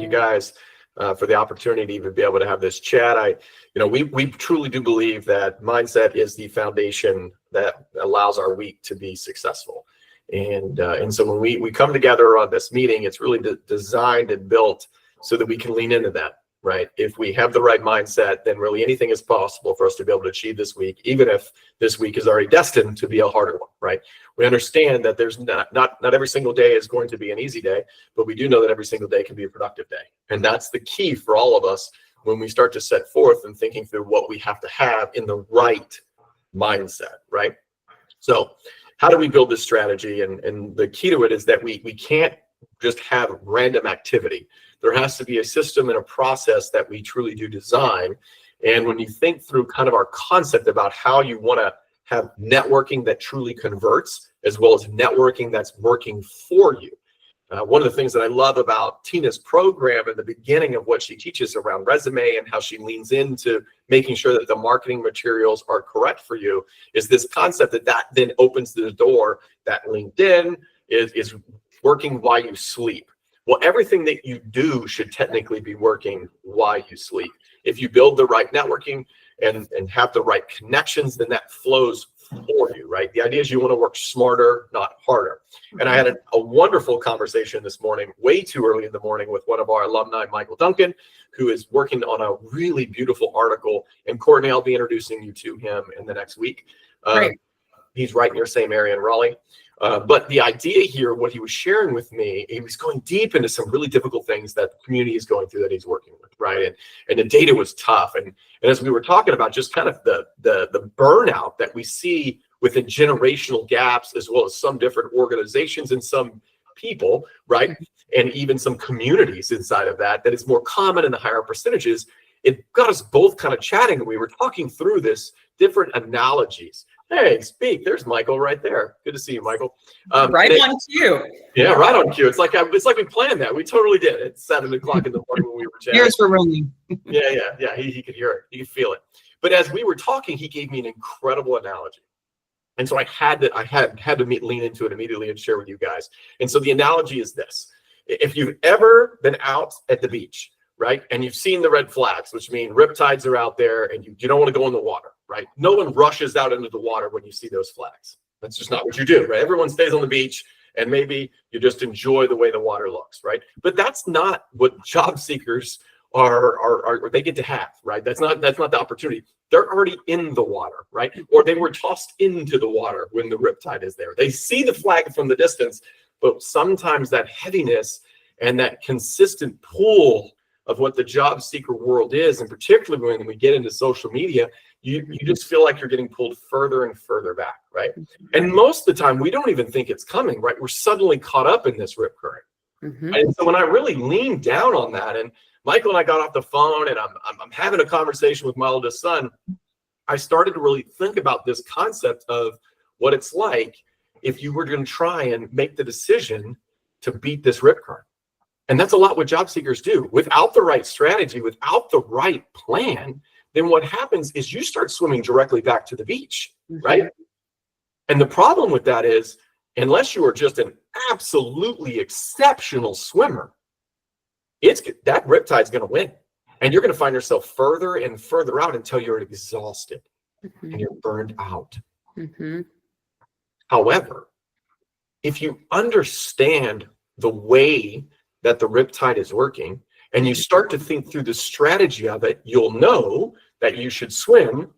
you guys for the opportunity to even be able to have this chat. We truly do believe that mindset is the foundation that allows our week to be successful. And so when we come together on this meeting, it's really designed and built so that we can lean into that, right? If we have the right mindset, then really anything is possible for us to be able to achieve this week, even if this week is already destined to be a harder one, right? We understand that there's not every single day is going to be an easy day, but we do know that every single day can be a productive day. And that's the key for all of us when we start to set forth and thinking through what we have to have in the right mindset, right? So how do we build this strategy? And the key to it is that we can't just have random activity. There has to be a system and a process that we truly do design. And when you think through kind of our concept about how you want to have networking that truly converts, as well as networking that's working for you. One of the things that I love about Tina's program in the beginning of what she teaches around resume and how she leans into making sure that the marketing materials are correct for you is this concept that then opens the door that LinkedIn is working while you sleep. Well, everything that you do should technically be working while you sleep. If you build the right networking and have the right connections, then that flows for you, right? The idea is you want to work smarter, not harder. And I had a wonderful conversation this morning, way too early in the morning, with one of our alumni, Michael Duncan, who is working on a really beautiful article. And Courtney, I'll be introducing you to him in the next week. He's right in your same area in Raleigh. But the idea here, what he was sharing with me, he was going deep into some really difficult things that the community is going through that he's working with, right? And the data was tough. And as we were talking about just kind of the burnout that we see within generational gaps, as well as some different organizations and some people, right? And even some communities inside of that is more common in the higher percentages. It got us both kind of chatting, and we were talking through this different analogies. Hey, speak. There's Michael right there. Good to see you, Michael. Right on cue. Yeah, right on cue. It's like we planned that. We totally did. It's 7 o'clock in the morning when we were chatting. Ears were ringing. Yeah. He could hear it. He could feel it. But as we were talking, he gave me an incredible analogy, and so I had to lean into it immediately and share with you guys. And so the analogy is this: if you've ever been out at the beach, right, and you've seen the red flags, which mean riptides are out there, and you don't want to go in the water. Right? No one rushes out into the water when you see those flags. That's just not what you do, right? Everyone stays on the beach, and maybe you just enjoy the way the water looks, right? But that's not what job seekers are they get to have, right? That's not the opportunity. They're already in the water, right? Or they were tossed into the water when the riptide is there. They see the flag from the distance, but sometimes that heaviness and that consistent pull of what the job seeker world is, and particularly when we get into social media, you just feel like you're getting pulled further and further back, right? And most of the time, we don't even think it's coming, right? We're suddenly caught up in this rip current. And so when I really leaned down on that, and Michael and I got off the phone, and I'm having a conversation with my oldest son, I started to really think about this concept of what it's like if you were going to try and make the decision to beat this rip current. And that's a lot what job seekers do. Without the right strategy, without the right plan, then what happens is you start swimming directly back to the beach, right? And the problem with that is, unless you are just an absolutely exceptional swimmer, that riptide's going to win. And you're going to find yourself further and further out until you're exhausted and you're burned out. However, if you understand the way that the riptide is working, and you start to think through the strategy of it, you'll know that you should swim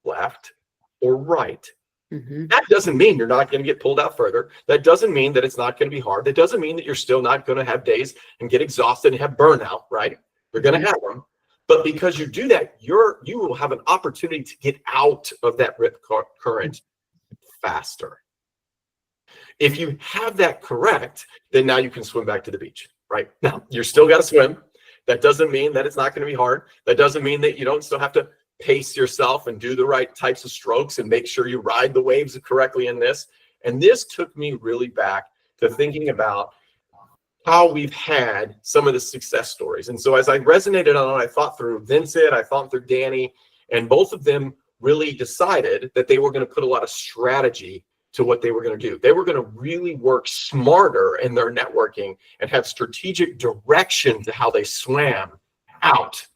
left or right. That doesn't mean you're not going to get pulled out further. That doesn't mean that it's not going to be hard. That doesn't mean that you're still not going to have days and get exhausted and have burnout, right? You're going to have them. But because you do that, you will have an opportunity to get out of that rip current faster. If you have that correct, then now you can swim back to the beach, right? Now, you're still got to swim. That doesn't mean that it's not going to be hard. That doesn't mean that you don't still have to pace yourself and do the right types of strokes and make sure you ride the waves correctly in this. And this took me really back to thinking about how we've had some of the success stories. And so as I resonated on it, I thought through Vincent, I thought through Danny, and both of them really decided that they were going to put a lot of strategy to what they were going to do. They were going to really work smarter in their networking and have strategic direction to how they swam out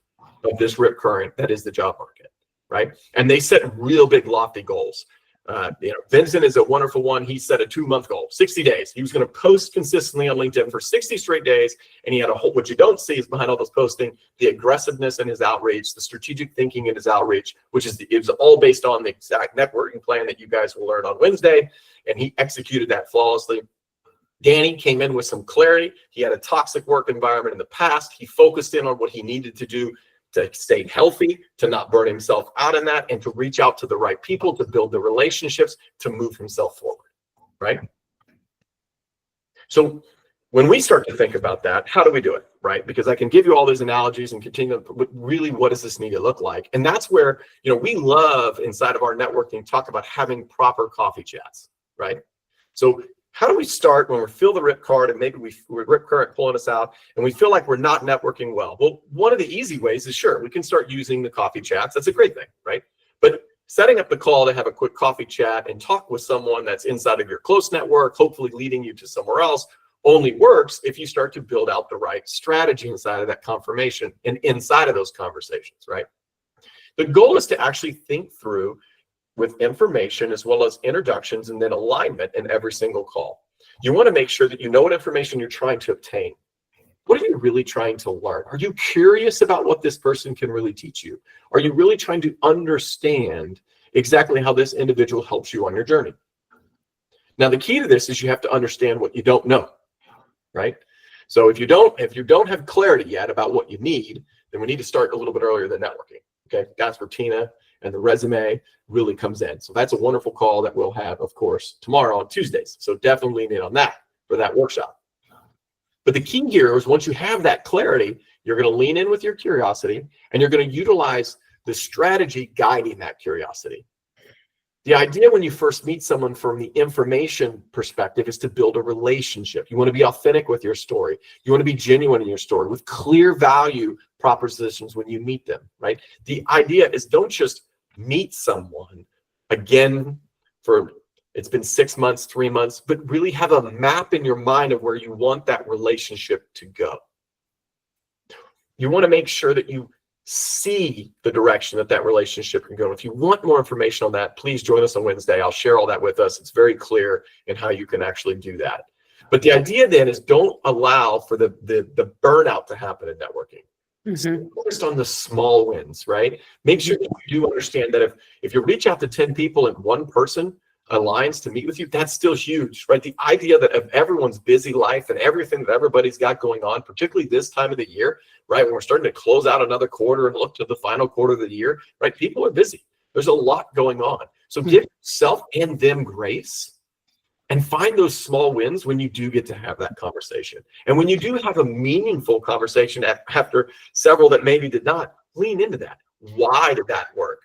of this rip current that is the job market, right? And they set real big, lofty goals. Vincent is a wonderful one. He set a 2-month goal, 60 days. He was going to post consistently on LinkedIn for 60 straight days. And he had a whole, what you don't see is behind all those posting, the aggressiveness in his outreach, the strategic thinking in his outreach, which is, it was all based on the exact networking plan that you guys will learn on Wednesday. And he executed that flawlessly. Danny came in with some clarity. He had a toxic work environment in the past. He focused in on what he needed to do to stay healthy, to not burn himself out in that, and to reach out to the right people, to build the relationships, to move himself forward, right? So when we start to think about that, how do we do it, right? Because I can give you all those analogies and continue, but really, what does this need to look like? And that's where, we love inside of our networking, talk about having proper coffee chats, right? So how do we start when we feel the rip card and maybe we're rip current pulling us out and we feel like we're not networking well? Well, one of the easy ways is, sure, we can start using the coffee chats. That's a great thing, right? But setting up the call to have a quick coffee chat and talk with someone that's inside of your close network, hopefully leading you to somewhere else, only works if you start to build out the right strategy inside of that confirmation and inside of those conversations, right? The goal is to actually think through with information as well as introductions and then alignment in every single call. You want to make sure that you know what information you're trying to obtain. What are you really trying to learn? Are you curious about what this person can really teach you? Are you really trying to understand exactly how this individual helps you on your journey? Now, the key to this is you have to understand what you don't know, right? So if you don't have clarity yet about what you need, then we need to start a little bit earlier than networking. Okay, that's where Tina and the resume really comes in. So that's a wonderful call that we'll have, of course, tomorrow on Tuesdays. So definitely lean in on that for that workshop. But the key here is once you have that clarity, you're going to lean in with your curiosity and you're going to utilize the strategy guiding that curiosity. The idea when you first meet someone from the information perspective is to build a relationship. You want to be authentic with your story. You want to be genuine in your story with clear value propositions when you meet them, right? The idea is don't just meet someone again for, it's been 6 months, 3 months, but really have a map in your mind of where you want that relationship to go. You want to make sure that you see the direction that relationship can go. If you want more information on that, please join us on Wednesday. I'll share all that with us. It's very clear in how you can actually do that. But the idea then is don't allow for the burnout to happen in networking. Stay focused on the small wins, right? Make sure that you do understand that if you reach out to 10 people and one person aligns to meet with you, that's still huge, right? The idea that of everyone's busy life and everything that everybody's got going on, particularly this time of the year, right? When we're starting to close out another quarter and look to the final quarter of the year, right? People are busy. There's a lot going on. So give yourself and them grace and find those small wins when you do get to have that conversation. And when you do have a meaningful conversation after several that maybe did not, lean into that. Why did that work,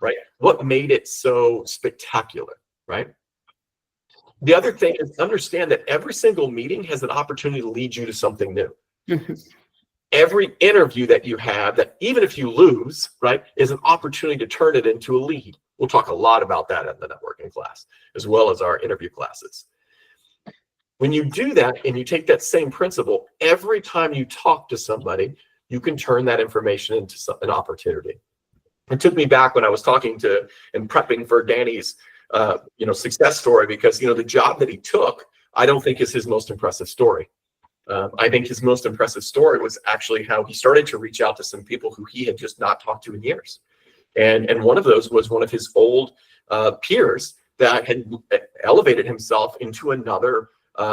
right? What made it so spectacular? Right. The other thing is understand that every single meeting has an opportunity to lead you to something new. Every interview that you have, that even if you lose, right, is an opportunity to turn it into a lead. We'll talk a lot about that in the networking class, as well as our interview classes. When you do that and you take that same principle, every time you talk to somebody, you can turn that information into an opportunity. It took me back when I was talking to and prepping for Danny's success story, because, the job that he took, I don't think is his most impressive story. I think his most impressive story was actually how he started to reach out to some people who he had just not talked to in years. And one of those was one of his old peers that had elevated himself into another,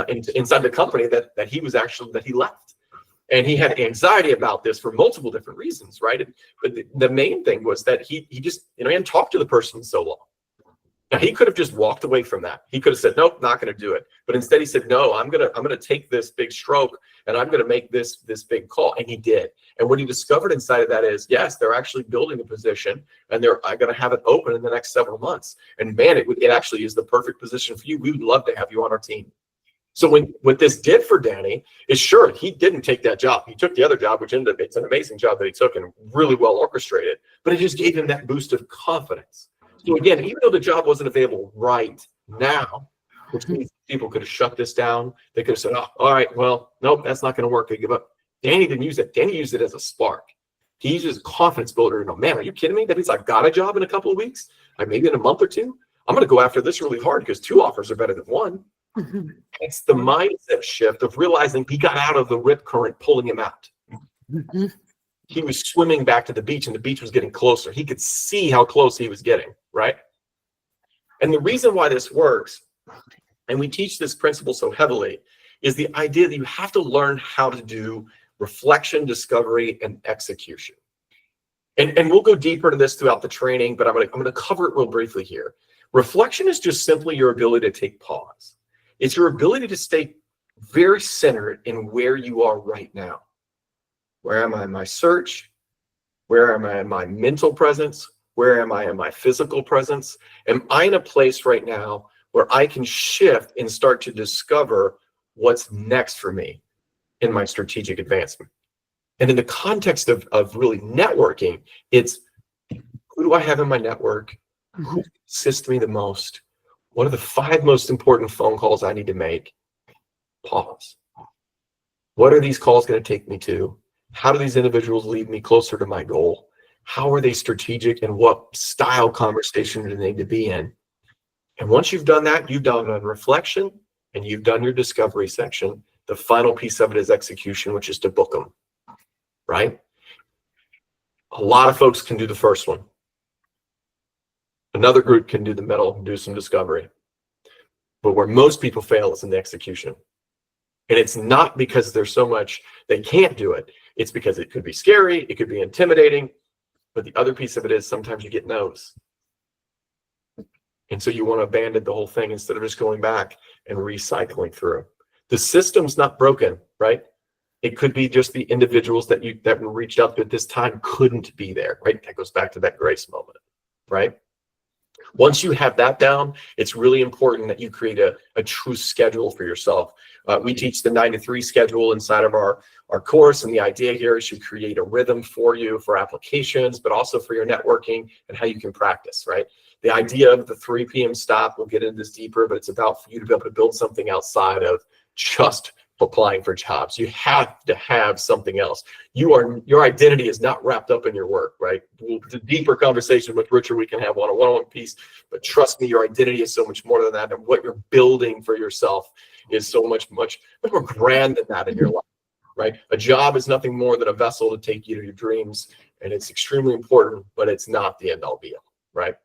inside the company that he left. And he had anxiety about this for multiple different reasons, right? But the main thing was that he just, he hadn't talked to the person so long. Now, he could have just walked away from that. He could have said, nope, not going to do it. But instead he said, no, I'm going to take this big stroke and I'm going to make this big call. And he did. And what he discovered inside of that is, yes, they're actually building a position and they're going to have it open in the next several months. And man, it actually is the perfect position for you. We would love to have you on our team. So what this did for Danny is, sure, he didn't take that job. He took the other job, which ended up, it's an amazing job that he took and really well orchestrated, but it just gave him that boost of confidence. So again, even though the job wasn't available right Now, which means people could have shut this down. They could have said, oh, all right, well, nope, that's not going to work. They give up. Danny didn't use it. Danny used it as a spark. He uses a confidence builder. No, man, are you kidding me? That means I've got a job in a couple of weeks, like maybe in a month or two. I'm going to go after this really hard because 2 offers are better than 1. Mm-hmm. It's the mindset shift of realizing he got out of the rip current, pulling him out. Mm-hmm. He was swimming back to the beach and the beach was getting closer. He could see how close he was getting, right? And the reason why this works, and we teach this principle so heavily, is the idea that you have to learn how to do reflection, discovery, and execution. And we'll go deeper into this throughout the training, but I'm gonna cover it real briefly here. Reflection is just simply your ability to take pause. It's your ability to stay very centered in where you are right now. Where am I in my search? Where am I in my mental presence? Where am I in my physical presence? Am I in a place right now where I can shift and start to discover what's next for me in my strategic advancement? And in the context of really networking, it's who do I have in my network? Who assists me the most? What are the 5 most important phone calls I need to make? Pause. What are these calls going to take me to? How do these individuals lead me closer to my goal? How are they strategic, and what style conversation do they need to be in? And once you've done that, you've done a reflection and you've done your discovery section. The final piece of it is execution, which is to book them, right? A lot of folks can do the first one. Another group can do the middle, do some discovery. But where most people fail is in the execution. And it's not because there's so much they can't do it. It's because it could be scary, it could be intimidating. But the other piece of it is sometimes you get no's. And so you want to abandon the whole thing instead of just going back and recycling through. The system's not broken, right? It could be just the individuals that were reached out to at this time couldn't be there, right? That goes back to that grace moment, right? Once you have that down, it's really important that you create a true schedule for yourself. We teach the 9 to 3 schedule inside of our course, and the idea here is to create a rhythm for you for applications, but also for your networking and how you can practice, right? The idea of the 3 p.m. stop, we'll get into this deeper, but it's about for you to be able to build something outside of just applying for jobs. You have to have something else. Your identity is not wrapped up in your work, right? It's a deeper conversation with Richard we can have on a one-on-one piece, but trust me, your identity is so much more than that, and what you're building for yourself is so much more grand than that in your life, right? A job is nothing more than a vessel to take you to your dreams, and it's extremely important, but it's not the end-all be-all, right?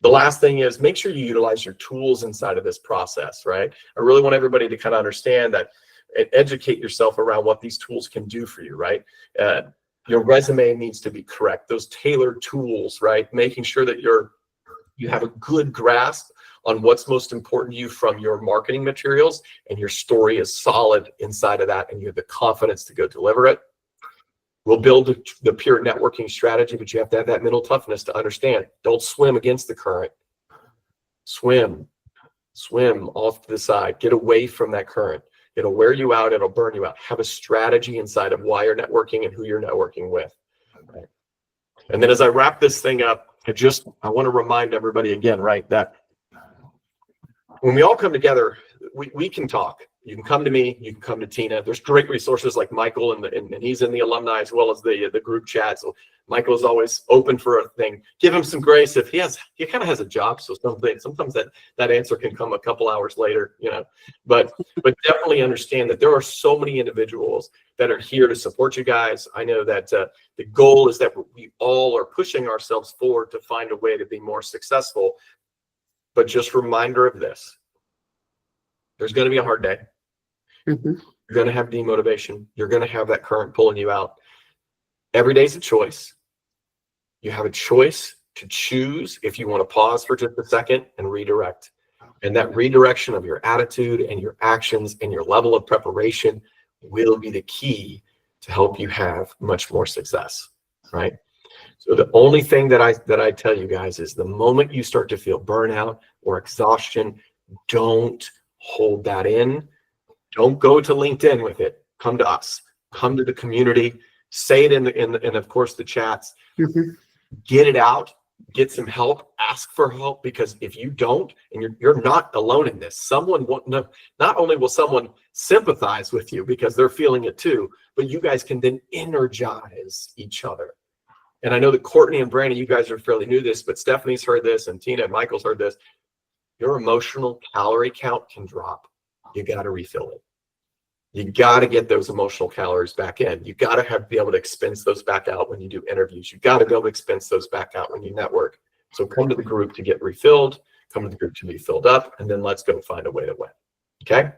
The last thing is make sure you utilize your tools inside of this process, right? I really want everybody to kind of understand that and educate yourself around what these tools can do for you, right? Your resume needs to be correct. Those tailored tools, right? Making sure that you have a good grasp on what's most important to you from your marketing materials, and your story is solid inside of that, and you have the confidence to go deliver it. We'll build the pure networking strategy, but you have to have that mental toughness to understand. Don't swim against the current. Swim off to the side. Get away from that current. It'll wear you out. It'll burn you out. Have a strategy inside of why you're networking and who you're networking with. Right. And then as I wrap this thing up, I want to remind everybody again, right, that when we all come together, we can talk. You can come to me, you can come to Tina. There's great resources like Michael, and he's in the alumni as well as the group chat. So Michael is always open for a thing. Give him some grace if he kind of has a job. So sometimes that answer can come a couple hours later, but definitely understand that there are so many individuals that are here to support you guys. I know that the goal is that we all are pushing ourselves forward to find a way to be more successful. But just reminder of this, there's going to be a hard day. Mm-hmm. You're going to have demotivation. You're going to have that current pulling you out. Every day's a choice. You have a choice to choose if you want to pause for just a second and redirect. And that redirection of your attitude and your actions and your level of preparation will be the key to help you have much more success, right? So the only thing that I tell you guys is the moment you start to feel burnout or exhaustion, don't hold that in. Don't go to LinkedIn with it. Come to us. Come to the community. Say it in of course the chats. Mm-hmm. Get it out. get some help, ask for help, because if you don't, and you're not alone in this, someone won't know, not only will someone sympathize with you because they're feeling it too, but you guys can then energize each other. And I know that Courtney and Brandon, you guys are fairly new to this, but Stephanie's heard this, and Tina and Michael's heard this. Your emotional calorie count can drop. You got to refill it. You got to get those emotional calories back in. You got to be able to expense those back out when you do interviews. You got to be able to expense those back out when you network. So come to the group to get refilled, come to the group to be filled up, and then let's go find a way to win. Okay?